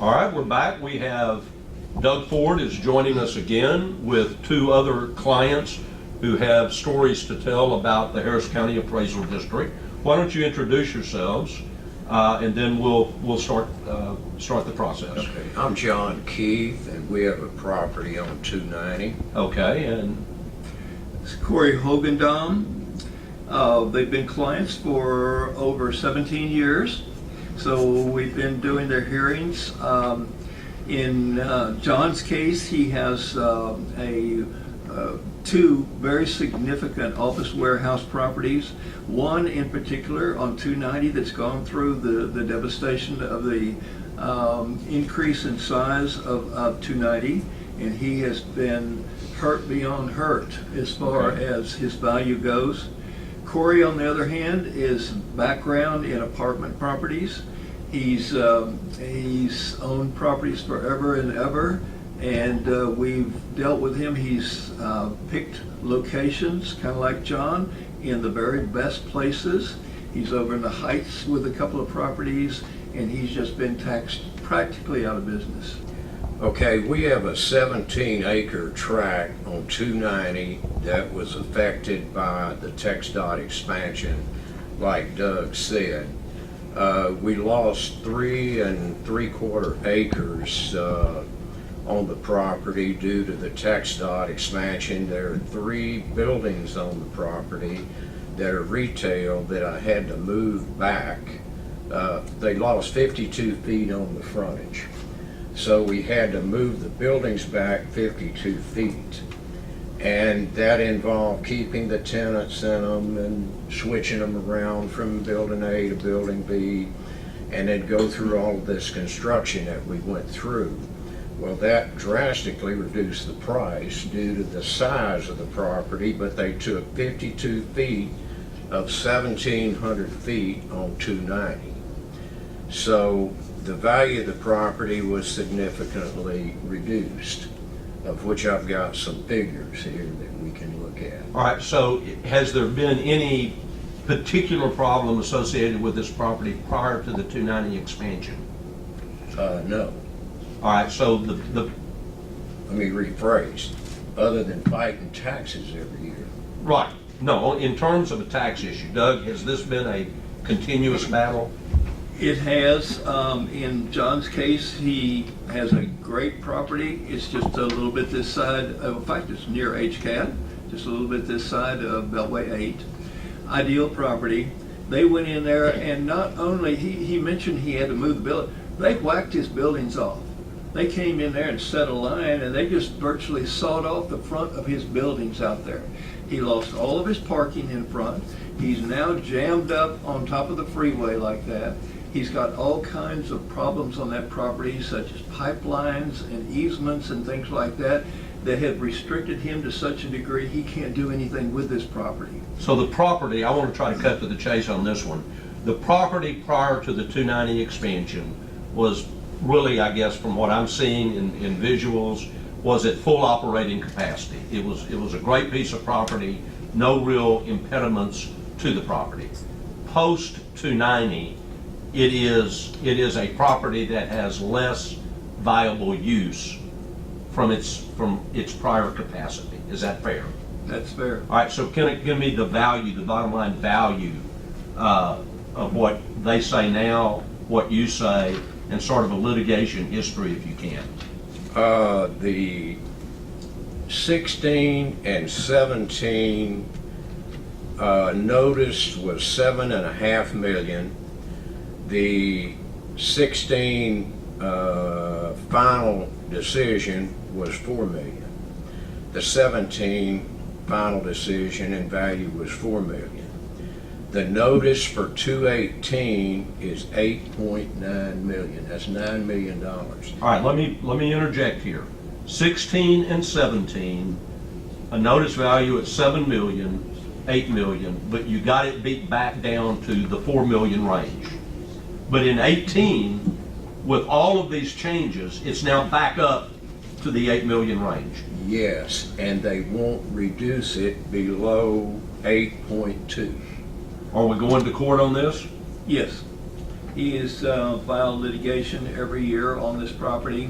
All right, we're back. We have Doug Ford is joining us again with two other clients who have stories to tell about the Harris County Appraisal District. Why don't you introduce yourselves, and then we'll start the process. Okay, I'm John Keith, and we have a property on 290. Okay, and It's Corey Hogendom. They've been clients for over 17 years, so we've been doing their hearings. In John's case, he has two very significant office warehouse properties. One in particular on 290 that's gone through the devastation of the increase in size of 290, and he has been hurt beyond hurt as far as his value goes. Corey, on the other hand, is background in apartment properties. He's owned properties forever and ever, and we've dealt with him. He's picked locations, kind of like John, in the very best places. He's over in the Heights with a couple of properties, and he's just been taxed practically out of business. Okay, we have a 17-acre tract on 290 that was affected by the TxDOT expansion, like Doug said. We lost 3 3/4 acres on the property due to the TxDOT expansion. There are 3 buildings on the property that are retail that I had to move back. They lost 52 feet on the frontage. So we had to move the buildings back 52 feet. And that involved keeping the tenants in them and switching them around from building A to building B, and then go through all of this construction that we went through. Well, that drastically reduced the price due to the size of the property, but they took 52 feet of 1,700 feet on 290. So the value of the property was significantly reduced, of which I've got some figures here that we can look at. all right. So, has there been any particular problem associated with this property prior to the 290 expansion? No. All right. So Let me rephrase. Other than fighting taxes every year. right. No, in terms of a tax issue, Doug, has this been a continuous battle? It has. In John's case, he has a great property. It's just a little bit this side of, in fact, it's near HCAD, just a little bit this side of Beltway 8. Ideal property. They went in there, and not only, he mentioned he had to move the building, they whacked his buildings off. They came in there and set a line, and they just virtually sawed off the front of his buildings out there. He lost all of his parking in front. He's now jammed up on top of the freeway like that. He's got all kinds of problems on that property, such as pipelines and easements and things like that, that have restricted him to such a degree he can't do anything with this property. So the property, I want to try to cut to the chase on this one. The property prior to the 290 expansion was really, I guess, from what I'm seeing in visuals, was at full operating capacity. It was a great piece of property, no real impediments to the property. Post 290, it is a property that has less viable use from its prior capacity. Is that fair? That's fair. All right, so can it give me the value, the bottom line value of what they say now, what you say, and sort of a litigation history if you can? The 16 and 17 notice was $7.5 million. The 16 final decision was $4 million. The 17 final decision in value was $4 million. The notice for 218 is $8.9 million. That's $9 million. All right, let me interject here. 16 and 17, a notice value at 7 million, 8 million, but you got it beat back down to the 4 million range. But in 18, with all of these changes, it's now back up to the 8 million range. Yes, and they won't reduce it below 8.2. Are we going to court on this? Yes. He has filed litigation every year on this property.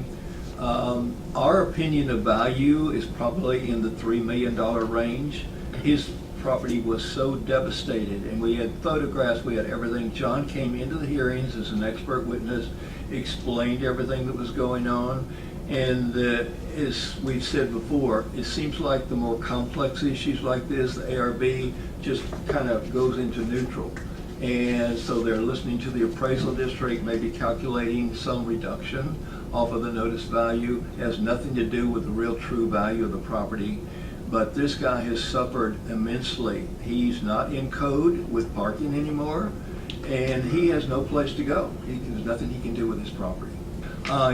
Our opinion of value is probably in the $3 million range. His property was so devastated, and we had photographs, we had everything. John came into the hearings as an expert witness, explained everything that was going on, and as we've said before, it seems like the more complex issues like this, the ARB just kind of goes into neutral. And so they're listening to the appraisal district, maybe calculating some reduction off of the notice value. It has nothing to do with the real true value of the property. But this guy has suffered immensely. He's not in code with parking anymore, and he has no place to go. There's nothing he can do with his property.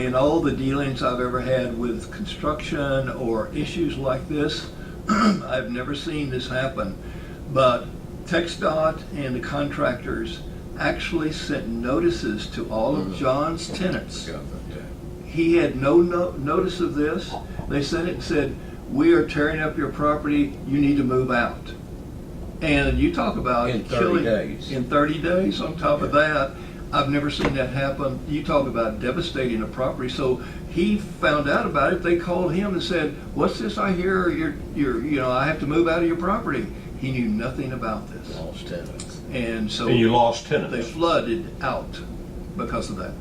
In all the dealings I've ever had with construction or issues like this, I've never seen this happen. But TxDOT and the contractors actually sent notices to all of John's tenants. He had no notice of this. They sent it and said, "We are tearing up your property, you need to move out." And you talk about In 30 killing days. in 30 days on top of that. I've never seen that happen. You talk about devastating a property. So he found out about it. They called him and said, "What's this I hear? I have to move out of your property." He knew nothing about this. Lost tenants. And so And you lost they tenants. flooded out because of that.